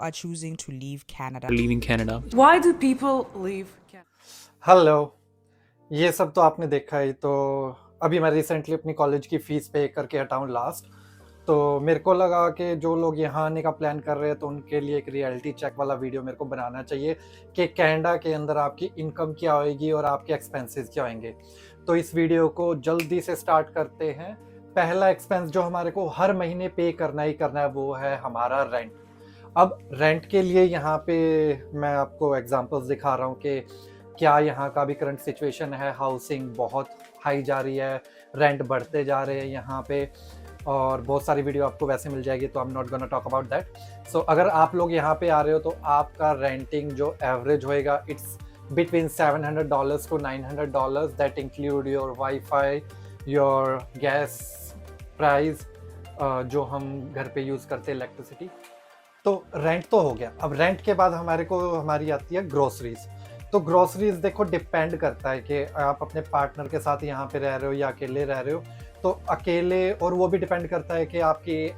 are choosing to leave Canada. Leaving Canada. Why do people leave Canada? Hello, ये सब तो आपने देखा ही। तो अभी मैं रिसेंटली अपनी कॉलेज की फ़ीस पे करके हटा हूँ लास्ट। तो मेरे को लगा कि जो लोग यहाँ आने का प्लान कर रहे हैं तो उनके लिए एक रियलिटी चेक वाला वीडियो मेरे को बनाना चाहिए कि कनाडा के अंदर आपकी इनकम क्या होएगी और आपके एक्सपेंसेस क्या होंगे। तो इस वीडियो को जल्दी से स्टार्ट करते हैं। पहला एक्सपेंस जो हमारे को हर महीने पे करना ही करना है वो है हमारा रेंट। अब रेंट के लिए यहाँ पे मैं आपको एग्जांपल्स दिखा रहा हूँ कि क्या यहाँ का भी करंट सिचुएशन है। हाउसिंग बहुत हाई जा रही है, रेंट बढ़ते जा रहे हैं यहाँ पे, और बहुत सारी वीडियो आपको वैसे मिल जाएगी, तो I am not gonna talk about that. So अगर आप लोग यहाँ पे आ रहे हो तो आपका रेंटिंग जो एवरेज होएगा it's between $700 to $900। That include your wifi, your gas price, जो हम घर पे यूज़ करते हैं इलेक्ट्रिसिटी। तो रेंट तो हो गया। अब रेंट के बाद हमारी आती है ग्रोसरीज। तो ग्रोसरीज देखो डिपेंड करता है कि आप अपने पार्टनर के साथ यहाँ पे रह रहे हो या अकेले रह रहे हो। तो अकेले, और वो भी डिपेंड करता है कि आपकी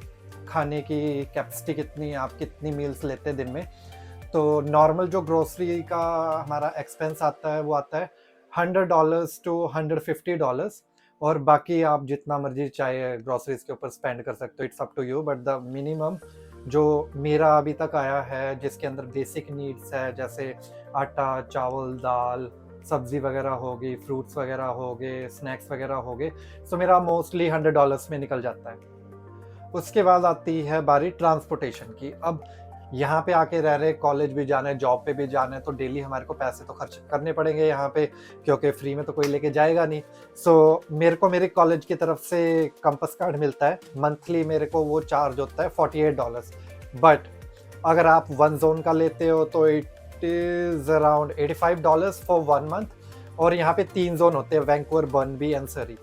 खाने की कैपेसिटी कितनी है, आप कितनी मील्स लेते हैं दिन में। तो नॉर्मल जो ग्रोसरी का हमारा एक्सपेंस आता है वो आता है $100 to $150, और बाकी आप जितना मर्जी चाहे ग्रोसरीज के ऊपर स्पेंड कर सकते हो, it's up to you. But the minimum जो मेरा अभी तक आया है, जिसके अंदर बेसिक नीड्स है जैसे आटा, चावल, दाल, सब्जी वगैरह हो गई, फ्रूट्स वगैरह हो गए, स्नैक्स वगैरह हो गए, सो मेरा मोस्टली $100 में निकल जाता है। उसके बाद आती है बारी ट्रांसपोर्टेशन की। अब यहाँ पे आके रह रहे, कॉलेज भी जाना है, जॉब पे भी जाना है, तो डेली हमारे को पैसे तो खर्च करने पड़ेंगे यहाँ पे, क्योंकि फ्री में तो कोई लेके जाएगा नहीं। सो मेरे को मेरे कॉलेज की तरफ से कंपास कार्ड मिलता है, मंथली मेरे को वो चार्ज होता है $48। बट अगर आप वन जोन का लेते हो तो it is around $85 for 1 month. और यहाँ पे 3 जोन होते हैं, वैंकूवर, बर्नबी एंड सरी।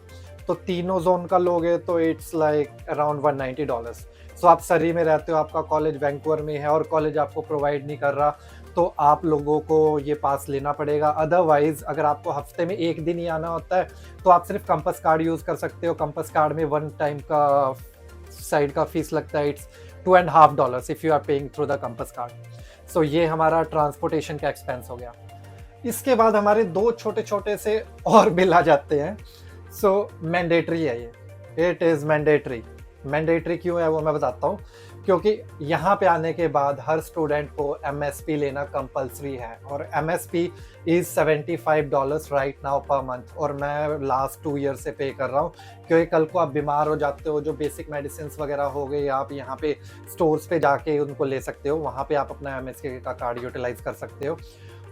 तो तीनों जोन का लोगे तो इट्स लाइक अराउंड $190। सो आप सरी में रहते हो, आपका कॉलेज वैंकूवर में है और कॉलेज आपको प्रोवाइड नहीं कर रहा, तो आप लोगों को ये पास लेना पड़ेगा। अदरवाइज अगर आपको हफ्ते में 1 दिन ही आना होता है तो आप सिर्फ कंपास कार्ड यूज़ कर सकते हो। कंपास कार्ड में 1 टाइम का साइड का फीस लगता है, it's $2.50 if you are paying through the Compass card. So ये हमारा ट्रांसपोर्टेशन का एक्सपेंस हो गया। इसके बाद हमारे 2 छोटे छोटे से और बिल आ जाते हैं। सो मैंडेटरी है ये, इट इज़ मैंडेटरी। मैंडेटरी क्यों है वो मैं बताता हूँ। क्योंकि यहाँ पे आने के बाद हर स्टूडेंट को MSP लेना कंपलसरी है, और MSP is $75 right now per month. और मैं लास्ट 2 ईयर से पे कर रहा हूँ, क्योंकि कल को आप बीमार हो जाते हो, जो बेसिक मेडिसिन वगैरह हो गई, आप यहाँ पे स्टोर्स पे जाके उनको ले सकते हो, वहाँ पे आप अपना MSP का कार्ड यूटिलाइज कर सकते हो।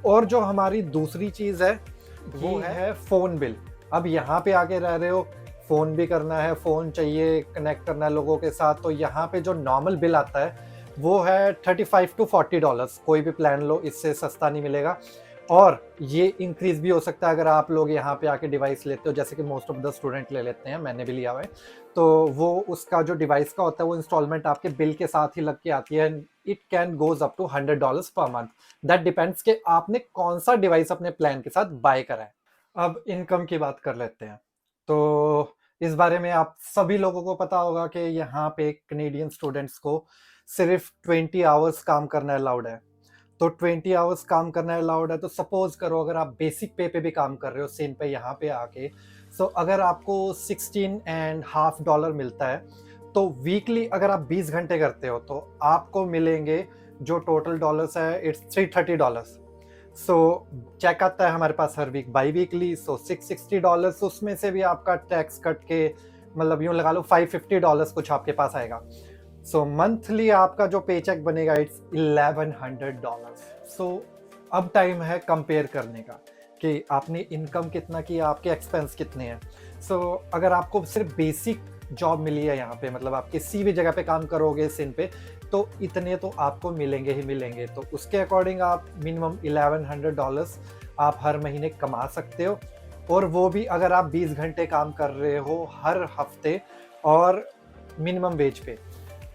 और जो हमारी दूसरी चीज़ है वो है फ़ोन बिल। अब यहाँ पे आके रह रहे हो, फ़ोन भी करना है, फ़ोन चाहिए, कनेक्ट करना है लोगों के साथ, तो यहाँ पे जो नॉर्मल बिल आता है वो है $35 to $40। कोई भी प्लान लो, इससे सस्ता नहीं मिलेगा। और ये इंक्रीज़ भी हो सकता है अगर आप लोग यहाँ पे आके डिवाइस लेते हो, जैसे कि मोस्ट ऑफ द स्टूडेंट ले लेते हैं, मैंने भी लिया हुआ है। तो वो उसका जो डिवाइस का होता है वो इंस्टॉलमेंट आपके बिल के साथ ही लग के आती है। It can goes up to $100 per month. That depends कि आपने कौन सा डिवाइस अपने प्लान के साथ बाय करा है। अब इनकम की बात कर लेते हैं। तो इस बारे में आप सभी लोगों को पता होगा कि यहाँ पे कनेडियन स्टूडेंट्स को सिर्फ 20 आवर्स काम करना अलाउड है। तो 20 आवर्स काम करना अलाउड है, तो सपोज करो अगर आप बेसिक पे पे भी काम कर रहे हो सेम पे यहाँ पे आके, सो अगर आपको $16.50 मिलता है, तो वीकली अगर आप 20 घंटे करते हो तो आपको मिलेंगे जो टोटल डॉलर्स है इट्स $330। सो चेक आता है हमारे पास हर वीक बाई वीकली, सो $660। उसमें से भी आपका टैक्स कट के मतलब यूँ लगा लो $550 कुछ आपके पास आएगा। सो मंथली आपका जो पे चेक बनेगा इट्स $1100। सो अब टाइम है कंपेयर करने का कि आपने इनकम कितना की, आपके एक्सपेंस कितने हैं। सो अगर आपको सिर्फ बेसिक जॉब मिली है यहाँ पे, मतलब आप किसी भी जगह पे काम करोगे सिन पे, तो इतने तो आपको मिलेंगे ही मिलेंगे। तो उसके अकॉर्डिंग आप मिनिमम $1100 आप हर महीने कमा सकते हो, और वो भी अगर आप 20 घंटे काम कर रहे हो हर हफ्ते और मिनिमम वेज पे।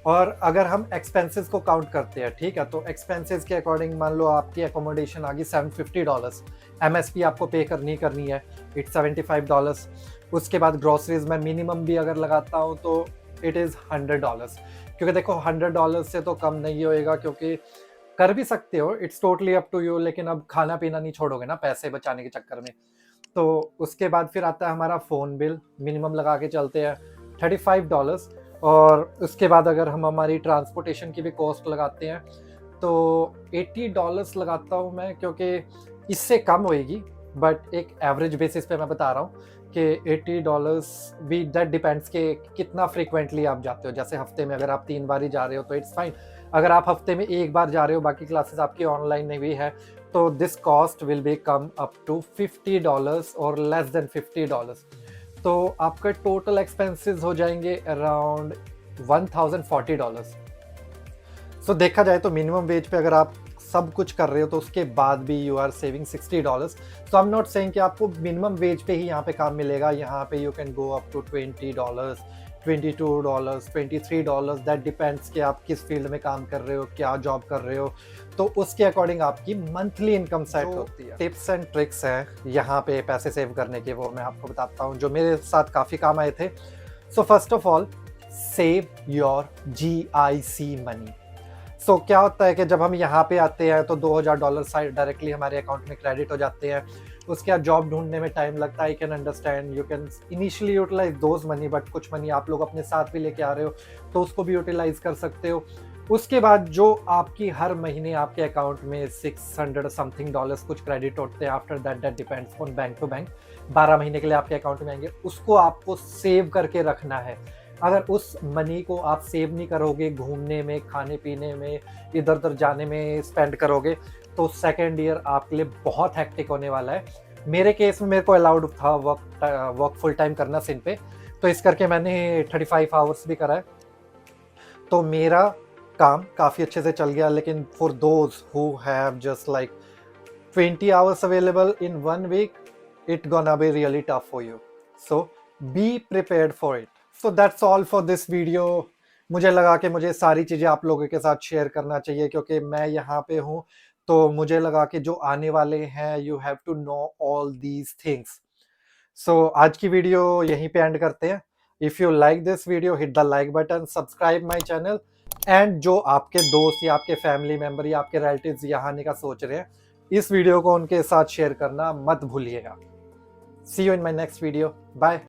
और अगर हम एक्सपेंसेस को काउंट करते हैं, ठीक है, तो एक्सपेंसेस के अकॉर्डिंग मान लो आपकी एकोमोडेशन आ गई $750, MSP आपको पे करनी है, इट्स $75। उसके बाद ग्रोसरीज में मिनिमम भी अगर लगाता हूँ तो इट इज़ $100, क्योंकि देखो $100 से तो कम नहीं होएगा, क्योंकि कर भी सकते हो, it's totally up to you, लेकिन अब खाना पीना नहीं छोड़ोगे ना पैसे बचाने के चक्कर में। तो उसके बाद फिर आता है हमारा फ़ोन बिल, मिनिमम लगा के चलते हैं $35। और उसके बाद अगर हम हमारी ट्रांसपोर्टेशन की भी कॉस्ट लगाते हैं तो $80 लगाता हूँ मैं, क्योंकि इससे कम होएगी, बट एक एवरेज बेसिस पे मैं बता रहा हूँ कि $80 भी दैट डिपेंड्स कि कितना फ्रिक्वेंटली आप जाते हो। जैसे हफ्ते में अगर आप 3 बार ही जा रहे हो तो इट्स फाइन। अगर आप हफ्ते में 1 बार जा रहे हो, बाकी क्लासेस आपकी ऑनलाइन में भी है, तो this cost will be come up to $50 और लेस देन $50। तो आपके टोटल एक्सपेंसेस हो जाएंगे अराउंड $1040। सो देखा जाए तो मिनिमम वेज पे अगर आप सब कुछ कर रहे हो तो उसके बाद भी you are saving $60। So I am not saying कि आपको मिनिमम वेज पे ही यहाँ पे काम मिलेगा। यहाँ पे you can go up to $20, $22, $23। That depends कि आप किस फील्ड में काम कर रहे हो, क्या जॉब कर रहे हो, तो उसके अकॉर्डिंग आपकी मंथली इनकम सेट होती है। टिप्स एंड ट्रिक्स हैं यहाँ पे पैसे सेव करने के, वो मैं आपको बताता हूँ जो मेरे साथ काफ़ी काम आए थे। So first of all, save your GIC money. So क्या होता है कि जब हम यहाँ पे आते हैं तो $2000 डायरेक्टली हमारे अकाउंट में क्रेडिट हो जाते हैं। उसके बाद जॉब ढूंढने में टाइम लगता है। I can understand, you can initially utilize those money, but कुछ मनी आप लोग अपने साथ भी लेके आ रहे हो तो उसको भी यूटिलाइज कर सकते हो। उसके बाद जो आपकी हर महीने आपके अकाउंट में $600 समथिंग कुछ क्रेडिट होते हैं, after that depends on bank to bank, 12 महीने के लिए आपके अकाउंट में आएंगे, उसको आपको सेव करके रखना है। अगर उस मनी को आप सेव नहीं करोगे, घूमने में, खाने पीने में, इधर उधर जाने में स्पेंड करोगे, तो सेकेंड ईयर आपके लिए बहुत हैक्टिक होने वाला है। मेरे केस में मेरे को अलाउड था वर्क फुल टाइम करना सिन पे, तो इस करके मैंने 35 आवर्स भी करा है, तो मेरा काम काफ़ी अच्छे से चल गया। लेकिन for those who have just like 20 hours available in 1 week, it gonna be really tough for you. So be prepared for it. So that's all for this video. मुझे लगा कि मुझे सारी चीज़ें आप लोगों के साथ शेयर करना चाहिए, क्योंकि मैं यहाँ पे हूँ, तो मुझे लगा कि जो आने वाले हैं, you have to know all these things. So आज की वीडियो यहीं पे एंड करते हैं। If you like this video, hit the like button, subscribe my channel, and जो आपके दोस्त या आपके फैमिली मेम्बर या आपके रिलेटिव्स यहाँ आने का सोच रहे हैं, इस वीडियो को उनके साथ शेयर करना मत भूलिएगा। See you in my next video. Bye.